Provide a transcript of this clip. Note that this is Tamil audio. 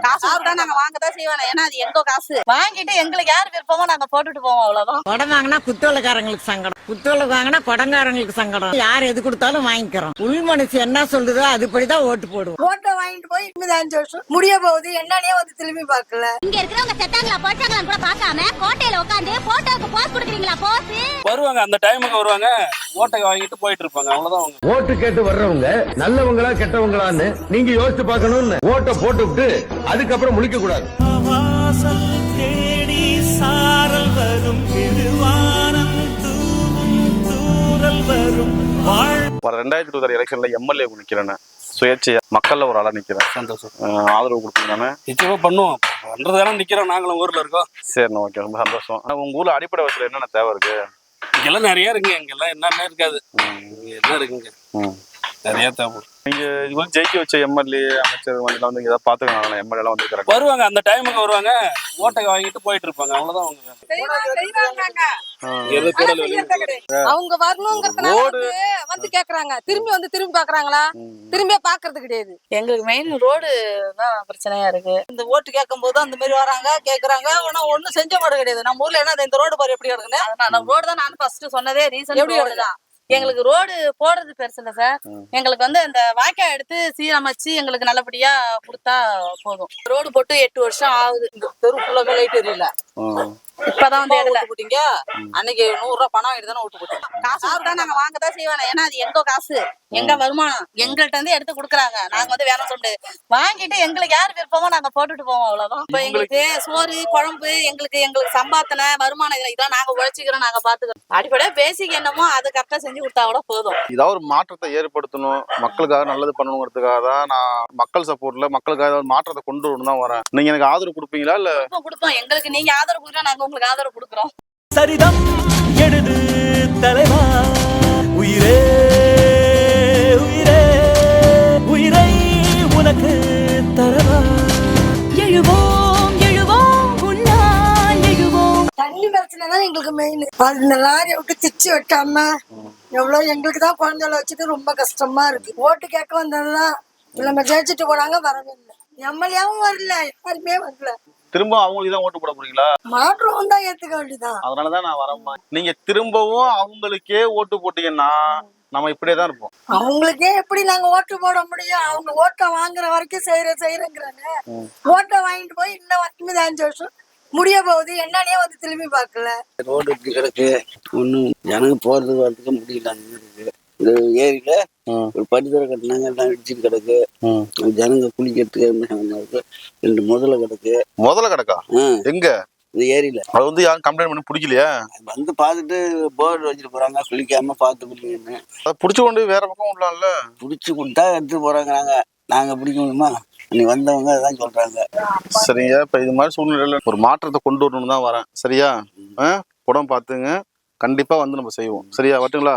காசு விட்டா நாங்க வாங்கதான் செய்வோம். ஏன்னா அது எங்க காசு வாங்கிட்டு எங்களுக்கு யார் விருப்பமோ நாங்க போட்டுட்டு போவோம். அவ்வளவுதான். குடம் வாங்கினா குத்தோலக்காரங்களுக்கு சங்கடம், குத்தோல வாங்கினா குடங்காரங்களுக்கு சங்கடம். யார் எது கொடுத்தாலும் வாங்கிக்கிறோம். உள் மனசு என்ன சொல்லுதோ அதுபடிதான் ஓட்டு போடுவோம். ஓட்டை வாங்கிட்டு போய் 5 வருஷம் முடிய போகுது, என்னன்னே வந்து திரும்பி பார்க்கல. இங்க இருக்கிறவங்க செத்தாங்களா போட்டாங்களா கூட பார்க்காம கோட்டையில உட்காந்து போட்டோக்கு போஸ் கொடுக்குறீங்களா? போஸ் வருவாங்க, அந்த டைமுக்கு வருவாங்க, ஓட்டை வாங்கிட்டு போயிட்டு இருப்பாங்க. அவ்வளவுதான். ஓட்டு கேட்டு வர்றவங்க நல்லவங்களா கெட்டவங்களான்னு நீங்க யோசிச்சு பார்க்கணும்னு ஓட்டை போட்டுவிட்டு அதுக்கப்புறம் முழிக்க கூடாது. தேடி சாரல் வரும் தூரல் வரும். 2020 எலெக்ஷன்ல எம்எல்ஏ நிக்கிறேன், சுயேட்சையா மக்கள்ல ஒரு ஆளா நிக்கிறேன். சந்தோஷம். ஆதரவு கொடுப்பீங்க? நிச்சயமா பண்ணுவோம். பண்றதானே நிக்கிறோம், நாங்களும் ஊர்ல இருக்கோம். சரி, ஓகே, ரொம்ப சந்தோஷம். உங்க ஊர்ல அடிப்படை வசதியில என்னென்ன தேவை இருக்கு? இங்கெல்லாம் நிறைய இருக்குங்க. இங்கெல்லாம் என்னென்ன இருக்காது, என்ன இருக்குங்க, நிறைய தேவை. நீங்க இது வந்து ஜெயிக்க வச்ச எம்எல்ஏ அமைச்சர் வந்து ஏதாவது பாத்துக்கலாம், எம்எல்ஏ எல்லாம் வந்துருக்காங்க. வருவாங்க, அந்த டைமுக்கு வருவாங்க, ஓட்டை வாங்கிட்டு போயிட்டு இருப்பாங்க. அவ்வளவுதான். அவங்க வரணுங்கிறதுனால வந்து கேக்குறாங்க, திரும்பி பாக்குறாங்களா? திரும்பியே பாக்குறது கிடையாது. எங்களுக்கு மெயின் ரோடு தான் பிரச்சனையா இருக்கு. இந்த ஓட்டு கேட்கும் போது அந்த மாதிரி வராங்க கேக்குறாங்க, ஆனா ஒண்ணும் செஞ்ச மாடு கிடையாது. நம்ம ஊர்ல என்ன இந்த ரோடு பாரு எப்படி இருக்குன்னு. நம்ம ரோடு தான் நான் ஃபர்ஸ்ட் சொன்னதே ரீசன் எப்படி ரோடு தான். எங்களுக்கு ரோடு போடுறது பெருசு இல்ல சார். எங்களுக்கு வந்து இந்த வாய்க்கால் எடுத்து சீரமைச்சு எங்களுக்கு நல்லபடியா கொடுத்தா போதும். ரோடு போட்டு 8 வருஷம் ஆகுது. இந்த தெரு ஃபுல்லா லைட் எரியல. இப்பதான் வந்து இடல போட்டீங்க. அன்னைக்கு 100 ரூபாய் பணம் வாங்கிட்டு தானே ஓட்டு போட்டோம். காசு விட்டா நாங்க வாங்கதான் செய்வோம். ஏன்னா அது எங்க காசு, எங்க வருமானம், எங்கள்கிட்ட இருந்து எடுத்து கொடுக்குறாங்க. நாங்க வந்து வேணாம் சொல்ல முடியாது. வாங்கிட்டு எங்களுக்கு யார் விருப்பமோ நாங்க போட்டுட்டு போவோம். அவ்வளவுதான். இப்ப எங்களுக்கு சோறு குழம்பு, எங்களுக்கு சம்பாத்தனை வருமானம் இதெல்லாம் நாங்க உழைச்சிக்கிறோம், நாங்க பாத்துக்கிறோம். அடிப்படையா பேசிக் என்னமோ அது கரெக்டா செஞ்சு கொடுத்தா கூட போதும். ஏதாவது ஒரு மாற்றத்தை ஏற்படுத்தணும், மக்களுக்காக நல்லது பண்ணணுங்கிறதுக்காக தான் நான் மக்கள் சப்போர்ட்ல மக்களுக்காக ஏதாவது மாற்றத்தை கொண்டு வரணும் தான் வரேன். நீங்க எனக்கு ஆதரவு கொடுப்பீங்களா? இல்ல கொடுப்போம். எங்களுக்கு நீங்க ஆதரவு கொடுக்குறோம், நாங்க உங்களுக்கு ஆதரவு கொடுக்குறோம். சரிதம் எழுது தலைவா, உயிரே உயிரே உயிரை உனக்கு தரவா. எழுவோம் எழுவோம் உன்னால் எழுவோம். தண்ணி பிரச்சனை தான் எங்களுக்கு மெயின். இந்த லாரியை விட்டு திச்சு வெட்டாம எவ்வளவு எங்களுக்கு தான் குழந்தைகளை வச்சுட்டு ரொம்ப கஷ்டமா இருக்கு. ஓட்டு கேட்க வந்ததுதான் நம்ம ஜெயிச்சுட்டு போனாங்க, வரவே இல்லை. எம்எல்ஏவும் வரல, யாருமே வரல. திரும்ப அவங்களுக்கு தான் ஓட்டு போட போறீங்களா? மாற்றம் தான் ஏத்துக்க வேண்டியதான். அதனாலதான் நான் வரேன். நீங்க திரும்பவும் அவங்களுக்கே ஓட்டு போட்டீங்கன்னா நம்ம இப்படியே தான் இருப்போம். அவங்களுக்கே எப்படி நாங்க ஓட்டு போட முடியும்? அவங்க ஓட்டை வாங்குற வரைக்கும் செய்யறேங்கிறாங்க. ஓட்டை வாங்கிட்டு போய் இன்னும் 5 வருஷம் முடிய போகுது, என்னன்னே வந்து திரும்பி பார்க்கல. ரோடு இப்படி கிடக்கு, ஒன்னும் ஜனங்க போறதுக்கு வரதுக்கு முடியல. அந்த மாதிரி இருக்கு. இந்த ஏரியில ஒரு படித்துறை கட்டினாங்க, எல்லாம் இடிச்சுட்டு கிடக்கு. ஜனங்க குளிக்கிறதுக்கு 2 முதல்ல கிடக்கு. முதல்ல கிடக்கா? எங்க? இந்த ஏரியில. அது வந்து யாரும் கம்ப்ளைண்ட் பண்ணி பிடிக்கலையா? வந்து பாத்துட்டு போர்டு வச்சுட்டு போறாங்க, குளிக்காம பாத்து குளிக்கணும்னு. அதை புடிச்சு கொண்டு வேற பக்கம் விடலாம்ல. புடிச்சு கொடுத்தா எடுத்து போறாங்க. நாங்க பிடிக்க முடியுமா? நீ வந்தவங்க அதான் சொல்றாங்க. சரிங்க, இப்ப இது மாதிரி சூழ்நிலையில ஒரு மாற்றத்தை கொண்டு வரணும்னு தான் வரேன். சரியா? உடம்பு பாத்துங்க, கண்டிப்பா வந்து நம்ம செய்வோம். சரியா? வரட்டுங்களா?